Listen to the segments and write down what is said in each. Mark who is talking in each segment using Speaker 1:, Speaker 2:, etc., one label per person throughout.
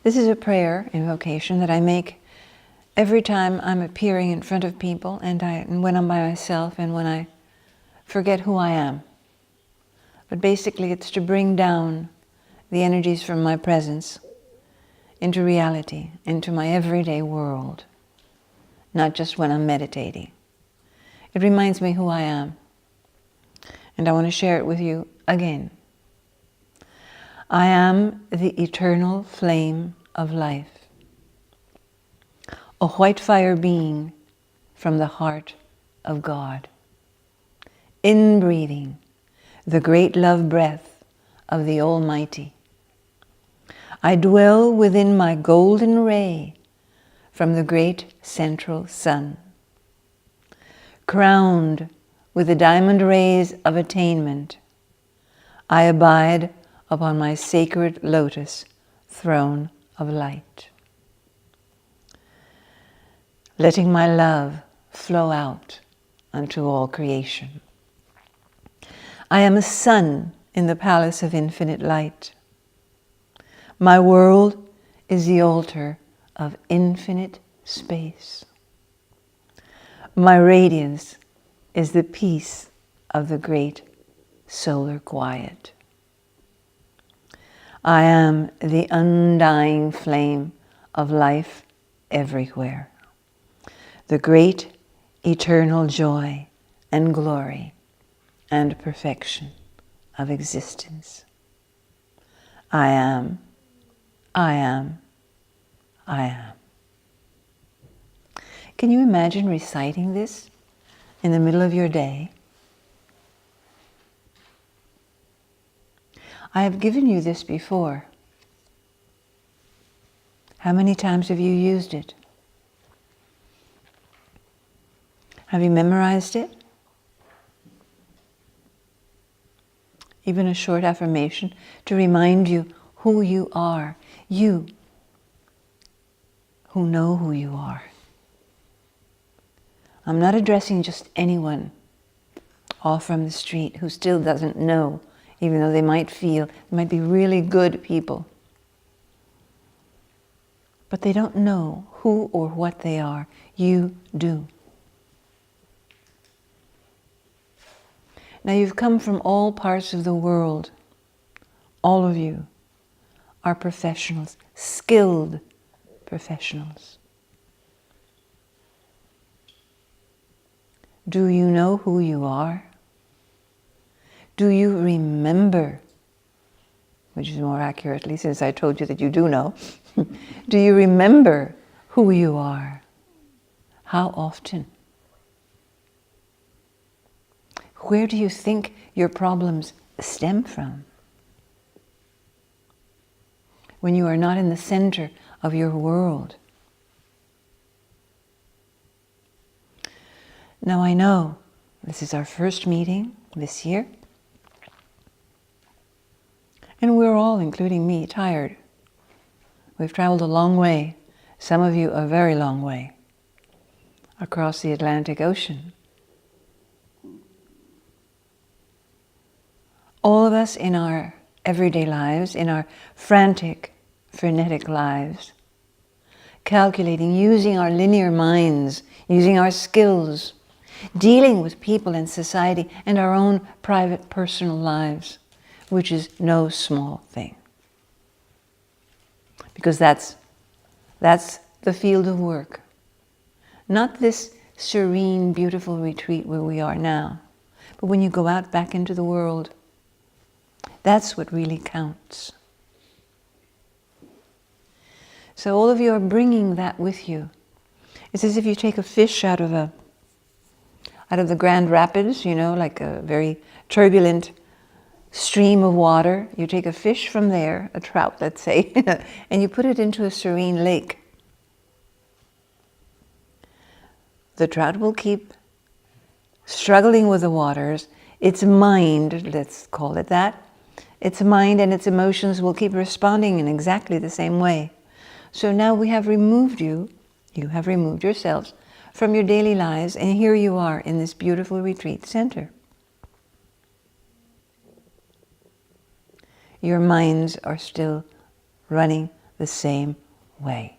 Speaker 1: This is a prayer invocation that I make every time I'm appearing in front of people, and when I'm by myself, and when I forget who I am. But basically it's to bring down the energies from my presence into reality, into my everyday world, not just when I'm meditating. It reminds me who I am, and I want to share it with you again. I am the eternal flame of life, a white fire being from the heart of God, inbreathing the great love breath of the Almighty. I dwell within my golden ray from the great central sun, crowned with the diamond rays of attainment. I abide upon my sacred lotus throne of light, letting my love flow out unto all creation. I am a sun in the palace of infinite light. My world is the altar of infinite space. My radiance is the peace of the great solar quiet. I am the undying flame of life everywhere, the great eternal joy and glory and perfection of existence. I am, I am, I am. Can you imagine reciting this in the middle of your day? I have given you this before. How many times have you used it? Have you memorized it? Even a short affirmation to remind you who you are. You who know who you are. I'm not addressing just anyone off from the street who still doesn't know, even though they might be really good people. But they don't know who or what they are. You do. Now you've come from all parts of the world. All of you are professionals, skilled professionals. Do you know who you are? Do you remember, which is more accurately since I told you that you do know, do you remember who you are? How often? Where do you think your problems stem from? When you are not in the center of your world. Now I know this is our first meeting this year, and we're all, including me, tired. We've traveled a long way, some of you a very long way, across the Atlantic Ocean. All of us in our everyday lives, in our frantic, frenetic lives, calculating, using our linear minds, using our skills, dealing with people in society and our own private, personal lives, which is no small thing. Because that's the field of work. Not this serene, beautiful retreat where we are now, but when you go out back into the world, that's what really counts. So all of you are bringing that with you. It's as if you take a fish out of the Grand Rapids, you know, like a very turbulent stream of water. You take a fish from there, a trout, let's say, and you put it into a serene lake. The trout will keep struggling with the waters. Its mind, let's call it that, its mind and its emotions will keep responding in exactly the same way. So now we have removed you have removed yourselves from your daily lives, and here you are in this beautiful retreat center. Your minds are still running the same way.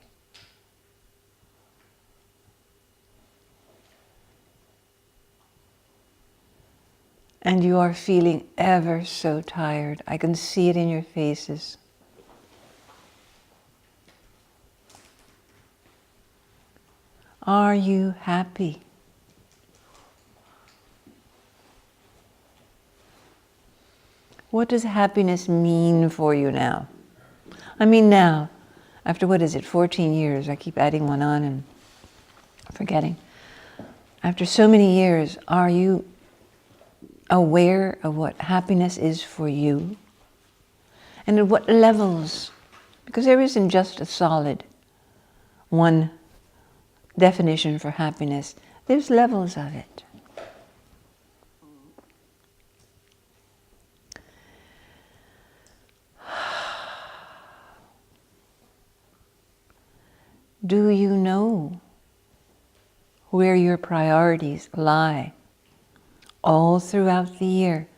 Speaker 1: And you are feeling ever so tired. I can see it in your faces. Are you happy? What does happiness mean for you now? I mean now, after what is it, 14 years? I keep adding one on and forgetting. After so many years, are you aware of what happiness is for you? And at what levels? Because there isn't just a solid one definition for happiness. There's levels of it. Do you know where your priorities lie? All throughout the year,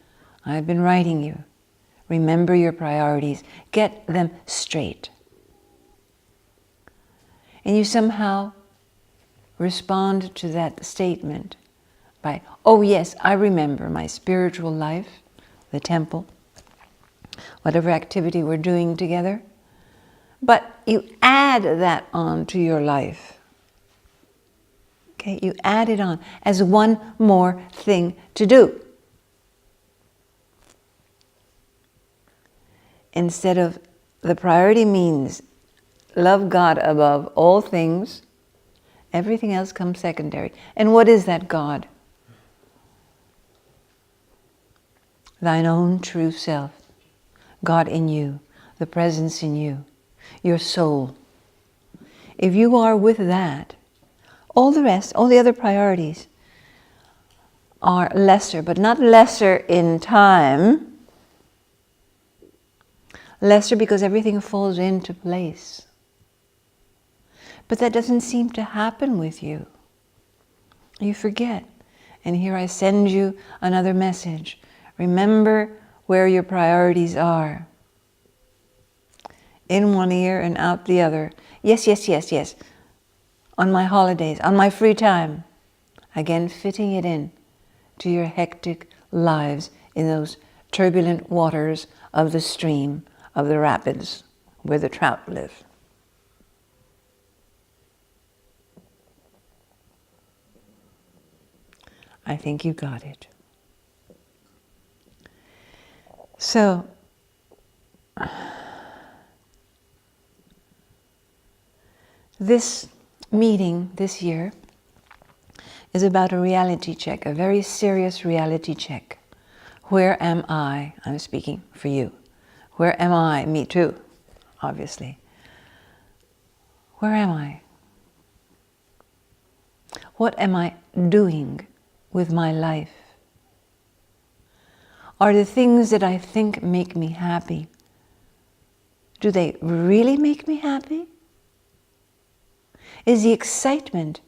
Speaker 1: I've been writing you. Remember your priorities. Get them straight. And you somehow respond to that statement by, oh yes, I remember my spiritual life, the temple, whatever activity we're doing together. But you add that on to your life. Okay, you add it on as one more thing to do. Instead of, the priority means love God above all things, everything else comes secondary. And what is that God? Thine own true self, God in you, the presence in you, your soul. If you are with that, all the rest, all the other priorities are lesser, but not lesser in time, lesser because everything falls into place. But that doesn't seem to happen with you. You forget. And here I send you another message. Remember where your priorities are. In one ear and out the other. Yes, yes, yes, yes. On my holidays, on my free time. Again, fitting it in to your hectic lives in those turbulent waters of the stream, of the rapids, where the trout live. I think you got it. So, this meeting this year is about a reality check, a very serious reality check. Where am I? I'm speaking for you. Where am I? Me too, obviously. Where am I? What am I doing with my life? Are the things that I think make me happy, do they really make me happy? Is the excitement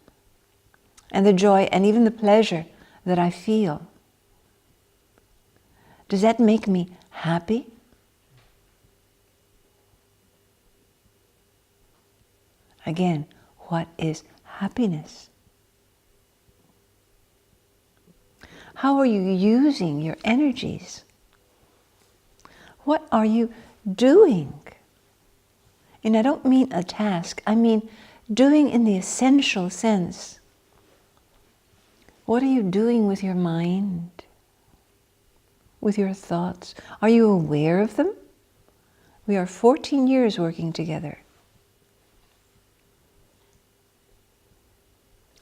Speaker 1: and the joy and even the pleasure that I feel, does that make me happy? Again, what is happiness? How are you using your energies? What are you doing? And I don't mean a task, I mean doing in the essential sense. What are you doing with your mind? With your thoughts? Are you aware of them? We are 14 years working together.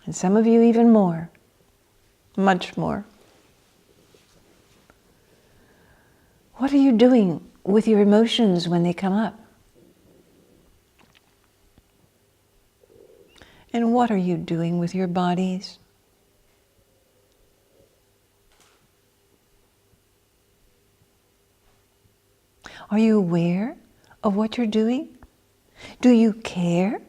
Speaker 1: And some of you even more, much more. What are you doing with your emotions when they come up? And what are you doing with your bodies? Are you aware of what you're doing? Do you care?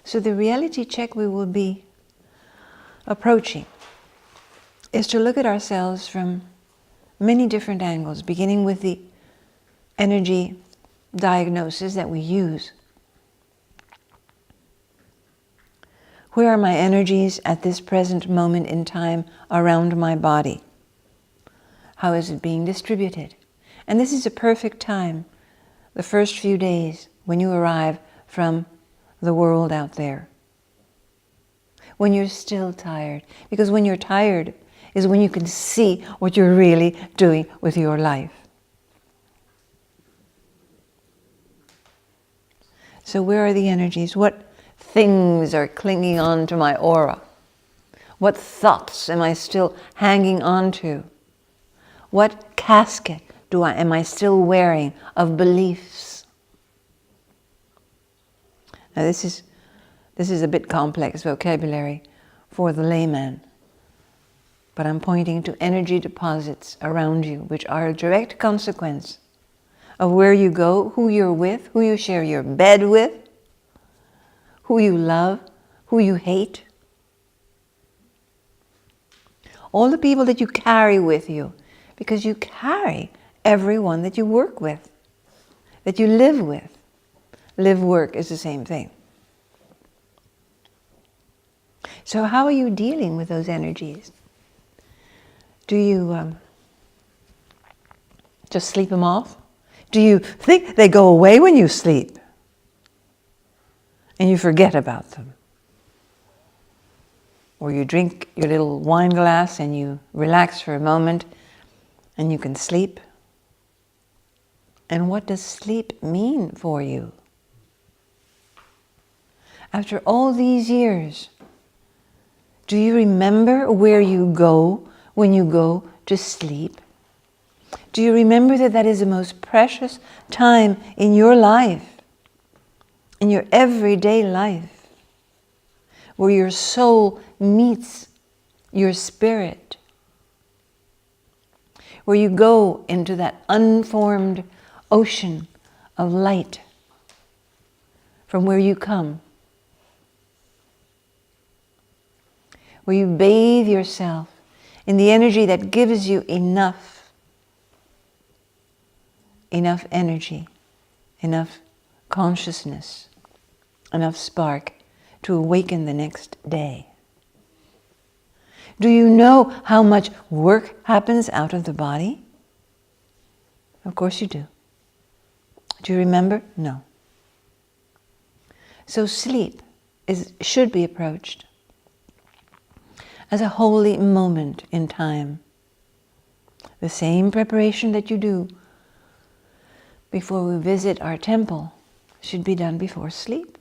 Speaker 1: So the reality check we will be approaching is to look at ourselves from many different angles, beginning with the energy diagnosis that we use. Where are my energies at this present moment in time around my body? How is it being distributed? And this is a perfect time, the first few days when you arrive from the world out there. When you're still tired. Because when you're tired is when you can see what you're really doing with your life. So where are the energies? What things are clinging on to my aura? What thoughts am I still hanging on to? What casket am I still wearing of beliefs? Now this is a bit complex vocabulary for the layman, but I'm pointing to energy deposits around you, which are a direct consequence of where you go, who you're with, who you share your bed with, who you love, who you hate. All the people that you carry with you, because you carry everyone that you work with, that you live with. Live, work is the same thing. So how are you dealing with those energies? Do you just sleep them off? Do you think they go away when you sleep and you forget about them? Or you drink your little wine glass and you relax for a moment and you can sleep? And what does sleep mean for you? After all these years, do you remember where you go when you go to sleep? Do you remember that that is the most precious time in your life, in your everyday life, where your soul meets your spirit, where you go into that unformed ocean of light from where you come, where you bathe yourself in the energy that gives you enough energy, enough consciousness, enough spark to awaken the next day. Do you know how much work happens out of the body? Of course you do. Do you remember? No. So sleep should be approached as a holy moment in time. The same preparation that you do before we visit our temple should be done before sleep.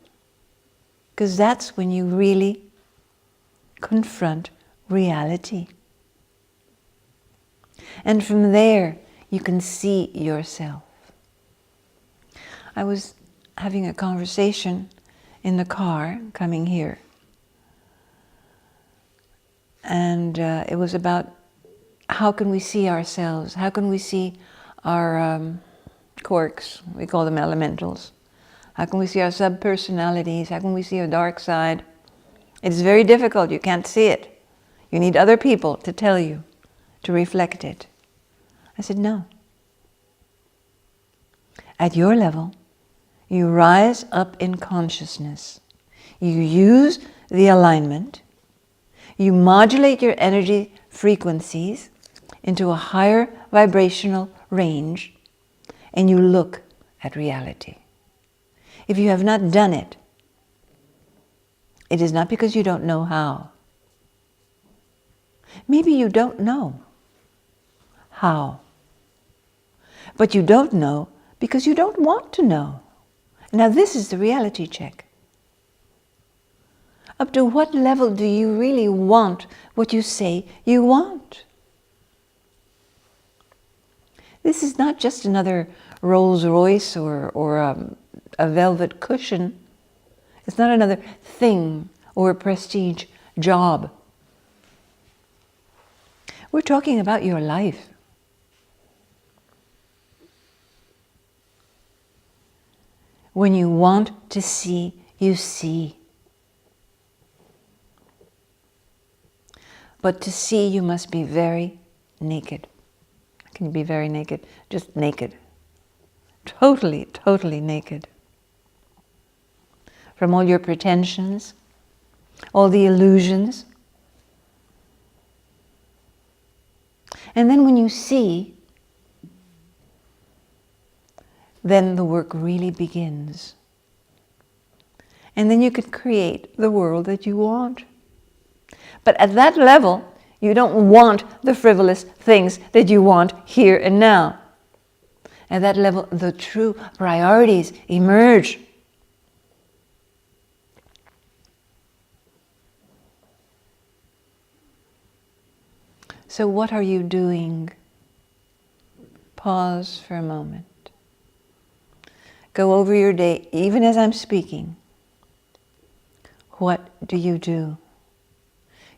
Speaker 1: Because that's when you really confront reality. And from there, you can see yourself. I was having a conversation in the car coming here. And it was about how can we see ourselves? How can we see our quirks? We call them elementals. How can we see our sub-personalities? How can we see our dark side? It is very difficult. You can't see it. You need other people to tell you, to reflect it. I said, no. At your level, you rise up in consciousness. You use the alignment. You modulate your energy frequencies into a higher vibrational range, and you look at reality. If you have not done it, it is not because you don't know how. Maybe you don't know how. But you don't know because you don't want to know. Now this is the reality check. Up to what level do you really want what you say you want? This is not just another Rolls Royce or a velvet cushion. It's not another thing or a prestige job. We're talking about your life. When you want to see, you see. But to see, you must be very naked. Can you be very naked? Just naked. Totally, totally naked. From all your pretensions, all the illusions. And then when you see, then the work really begins. And then you can create the world that you want. But at that level, you don't want the frivolous things that you want here and now. At that level, the true priorities emerge. So what are you doing? Pause for a moment. Go over your day, even as I'm speaking. What do you do?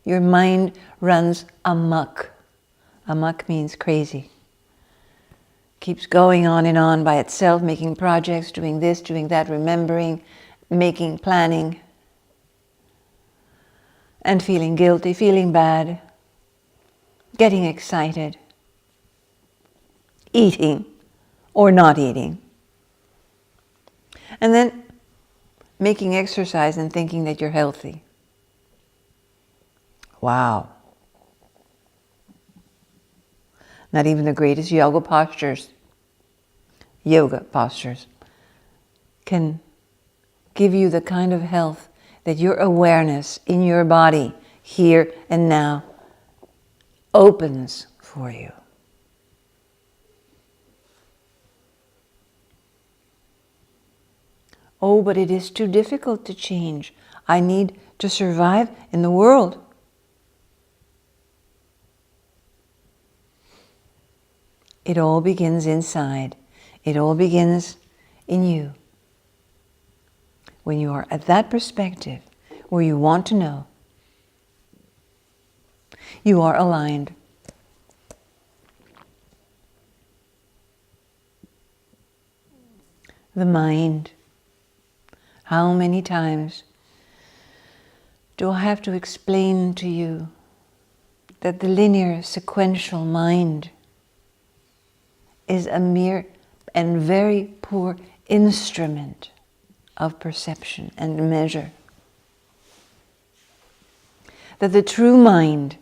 Speaker 1: Your mind runs amok. Amok means crazy. Keeps going on and on by itself, making projects, doing this, doing that, remembering, making, planning, and feeling guilty, feeling bad, getting excited, eating or not eating. And then making exercise and thinking that you're healthy. Wow. Not even the greatest yoga postures can give you the kind of health that your awareness in your body, here and now, opens for you. Oh, but it is too difficult to change. I need to survive in the world. It all begins inside. It all begins in you. When you are at that perspective, where you want to know, you are aligned. The mind. How many times do I have to explain to you that the linear, sequential mind is a mere and very poor instrument of perception and measure? That the true mind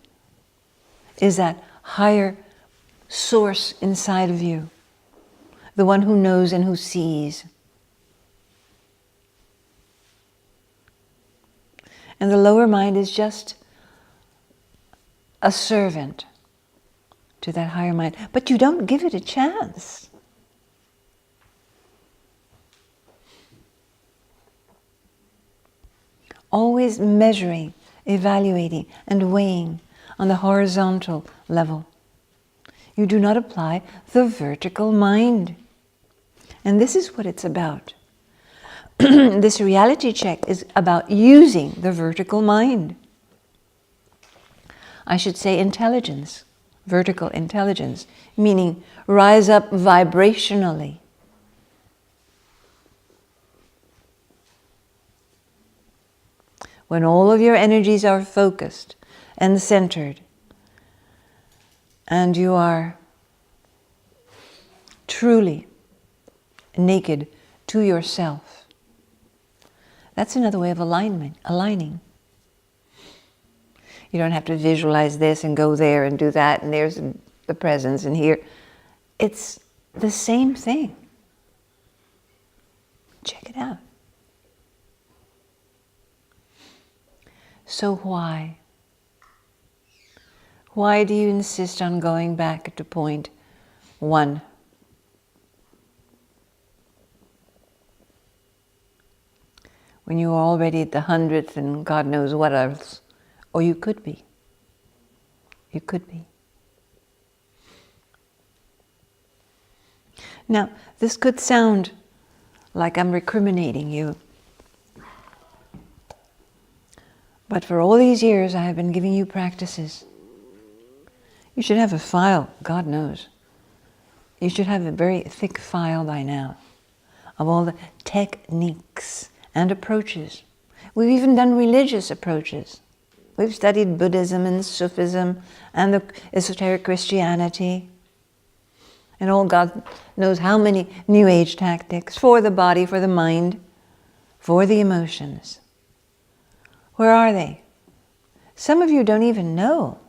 Speaker 1: is that higher source inside of you, the one who knows and who sees. And the lower mind is just a servant to that higher mind. But you don't give it a chance. Always measuring, evaluating, and weighing on the horizontal level. You do not apply the vertical mind. And this is what it's about. This reality check is about using the vertical mind. I should say intelligence, vertical intelligence, meaning rise up vibrationally. When all of your energies are focused and centered, and you are truly naked to yourself. That's another way of aligning. You don't have to visualize this and go there and do that, and there's the presence, and here. It's the same thing. Check it out. So why? Why do you insist on going back to point 1? When you are already at the 100th and God knows what else. Or you could be. You could be. Now, this could sound like I'm recriminating you. But for all these years I have been giving you practices. You should have a file, God knows. You should have a very thick file by now of all the techniques and approaches. We've even done religious approaches. We've studied Buddhism and Sufism and the esoteric Christianity. and all God knows how many New Age tactics for the body, for the mind, for the emotions. Where are they? Some of you don't even know.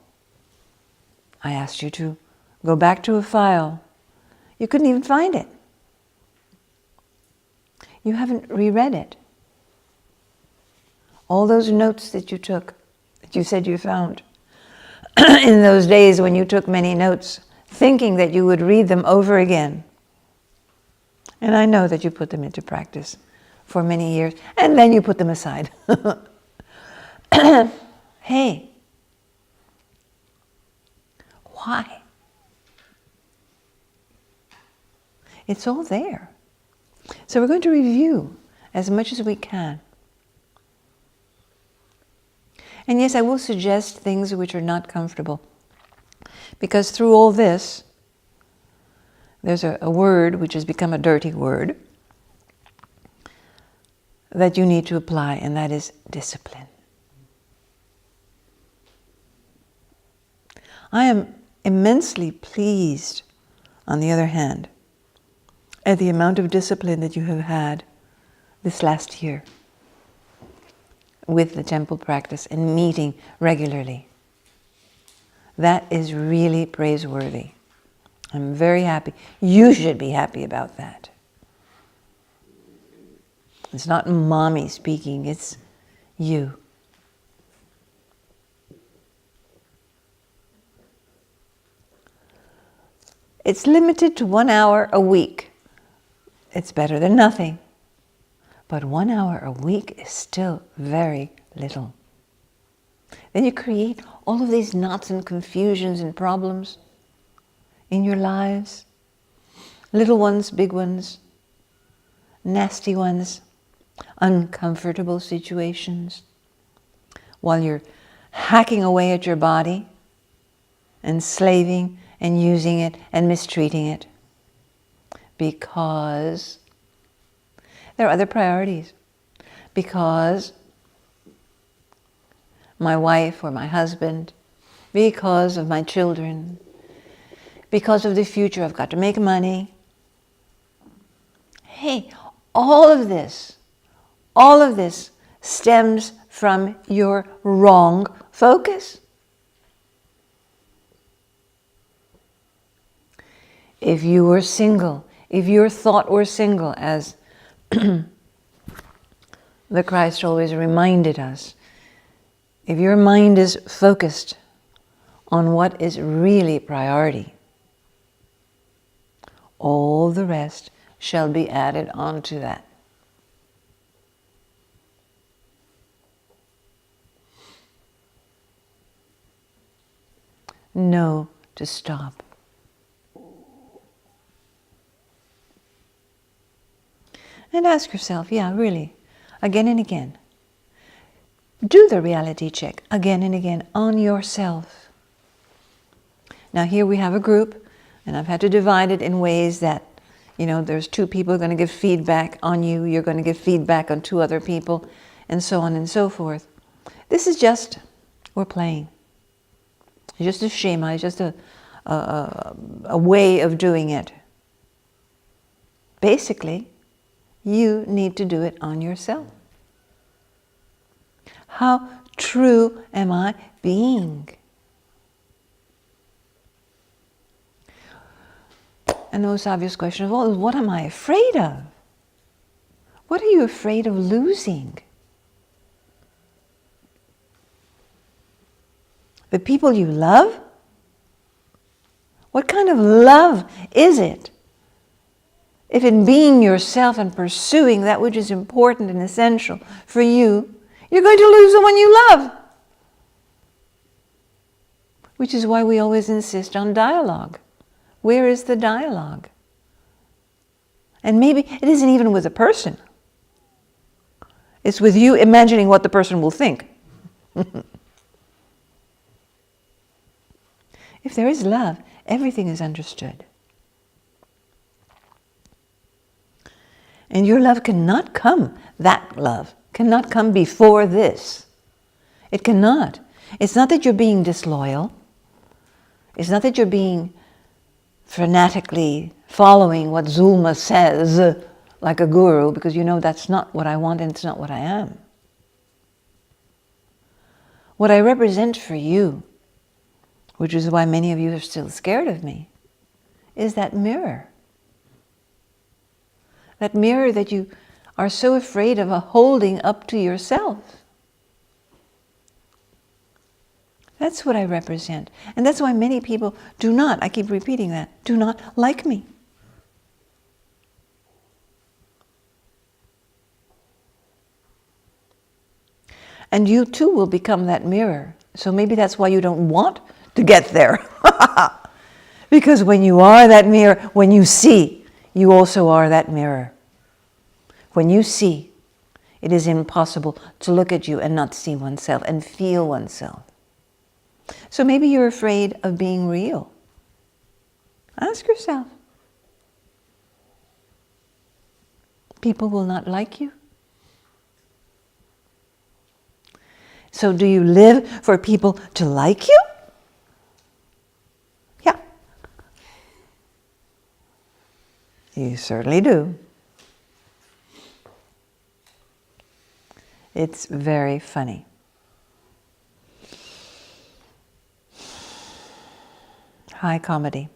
Speaker 1: I asked you to go back to a file. You couldn't even find it. You haven't reread it. All those notes that you took, that you said you found, in those days when you took many notes, thinking that you would read them over again. And I know that you put them into practice for many years, and then you put them aside. Hey, why? It's all there. So we're going to review as much as we can. And yes, I will suggest things which are not comfortable. Because through all this, there's a word which has become a dirty word that you need to apply, and that is discipline. I am immensely pleased, on the other hand, at the amount of discipline that you have had this last year with the temple practice and meeting regularly. That is really praiseworthy. I'm very happy. You should be happy about that. It's not mommy speaking, it's you. It's limited to 1 hour a week. It's better than nothing. But 1 hour a week is still very little. Then you create all of these knots and confusions and problems in your lives. Little ones, big ones, nasty ones, uncomfortable situations, while you're hacking away at your body, enslaving and using it and mistreating it. Because there are other priorities. Because my wife or my husband, because of my children, because of the future, I've got to make money. Hey, all of this stems from your wrong focus. If you were single, if your thought were single, as the Christ always reminded us, if your mind is focused on what is really priority, all the rest shall be added onto that. Know to stop. And ask yourself, yeah, really, again and again. Do the reality check again and again on yourself. Now here we have a group, and I've had to divide it in ways that, there's 2 people who are going to give feedback on you, you're going to give feedback on 2 other people, and so on and so forth. This is just, we're playing. It's just a schema, it's just a way of doing it. Basically, you need to do it on yourself. How true am I being? And the most obvious question of all is, what am I afraid of? What are you afraid of losing? The people you love? What kind of love is it? If in being yourself and pursuing that which is important and essential for you, you're going to lose the one you love. Which is why we always insist on dialogue. Where is the dialogue? And maybe it isn't even with a person. It's with you imagining what the person will think. If there is love, everything is understood. And your love cannot come, that love cannot come before this. It cannot. It's not that you're being disloyal. It's not that you're being fanatically following what Zulma says like a guru, because you know that's not what I want and it's not what I am. What I represent for you, which is why many of you are still scared of me, is that mirror. That mirror that you are so afraid of holding up to yourself. That's what I represent. And that's why many people do not, I keep repeating that, do not like me. And you too will become that mirror. So maybe that's why you don't want to get there. Because when you are that mirror, when you see, you also are that mirror. When you see, it is impossible to look at you and not see oneself and feel oneself. So maybe you're afraid of being real. Ask yourself. People will not like you. So do you live for people to like you? Yeah. You certainly do. It's very funny. High comedy.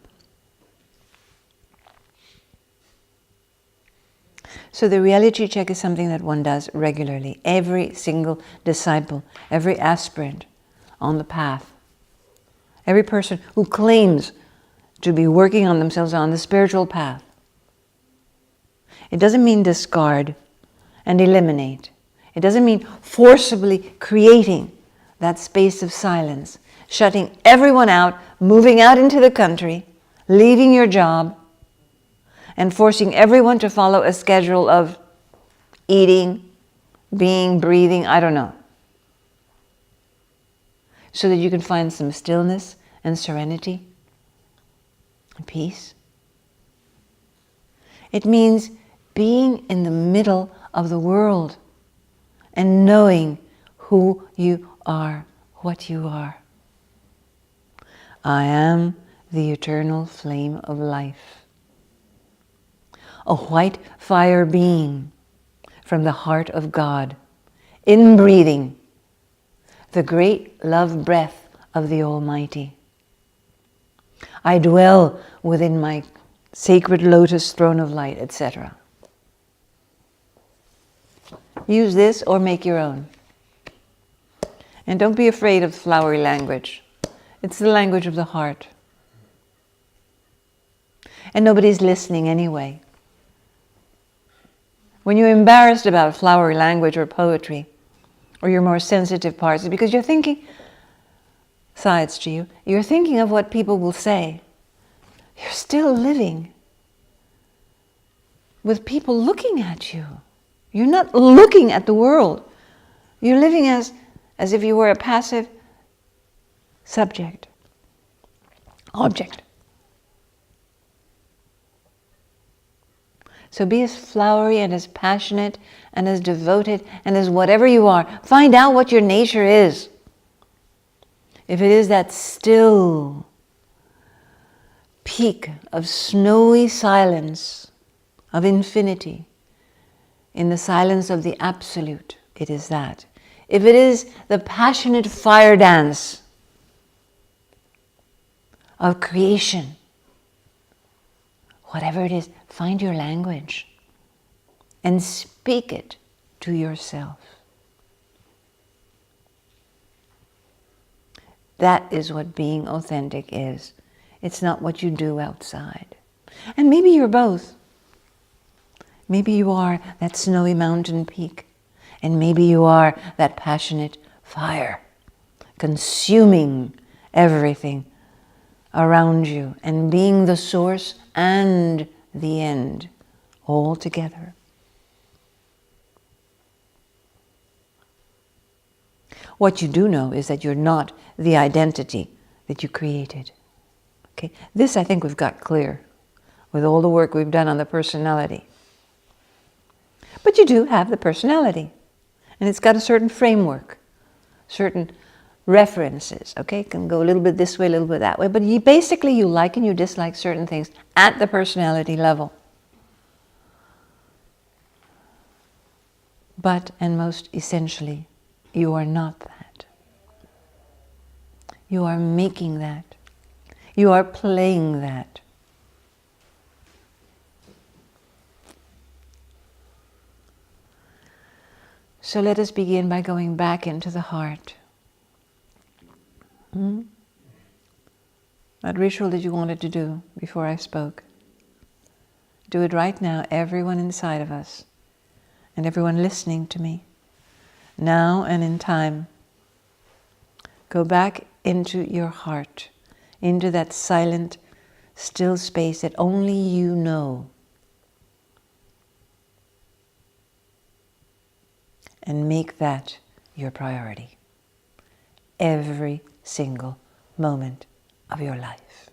Speaker 1: So the reality check is something that one does regularly. Every single disciple, every aspirant on the path, every person who claims to be working on themselves on the spiritual path. It doesn't mean discard and eliminate. It doesn't mean forcibly creating that space of silence, shutting everyone out, moving out into the country, leaving your job, and forcing everyone to follow a schedule of eating, being, breathing, I don't know. So that you can find some stillness and serenity and peace. It means being in the middle of the world and knowing who you are, what you are. I am the eternal flame of life. A white fire being from the heart of God, inbreathing the great love breath of the Almighty. I dwell within my sacred lotus throne of light, etc. Use this or make your own. And don't be afraid of flowery language. It's the language of the heart. And nobody's listening anyway. When you're embarrassed about flowery language or poetry, or your more sensitive parts, it's because you're thinking, sides to you, you're thinking of what people will say. You're still living with people looking at you. You're not looking at the world. You're living as if you were a passive subject, object. So be as flowery and as passionate and as devoted and as whatever you are. Find out what your nature is. If it is that still peak of snowy silence, of infinity, in the silence of the Absolute, it is that. If it is the passionate fire dance of creation, whatever it is, find your language and speak it to yourself. That is what being authentic is. It's not what you do outside. And maybe you're both. Maybe you are that snowy mountain peak, and maybe you are that passionate fire, consuming everything around you and being the source and the end all together. What you do know is that you're not the identity that you created. Okay? This I think we've got clear with all the work we've done on the personality. But you do have the personality, and it's got a certain framework, certain references, okay? It can go a little bit this way, a little bit that way, but basically you like and you dislike certain things at the personality level. But, and most essentially, you are not that. You are making that. You are playing that. So let us begin by going back into the heart. What ritual did you want it to do before I spoke? Do it right now, everyone inside of us, and everyone listening to me, now and in time. Go back into your heart, into that silent, still space that only you know. And make that your priority. Every single moment of your life.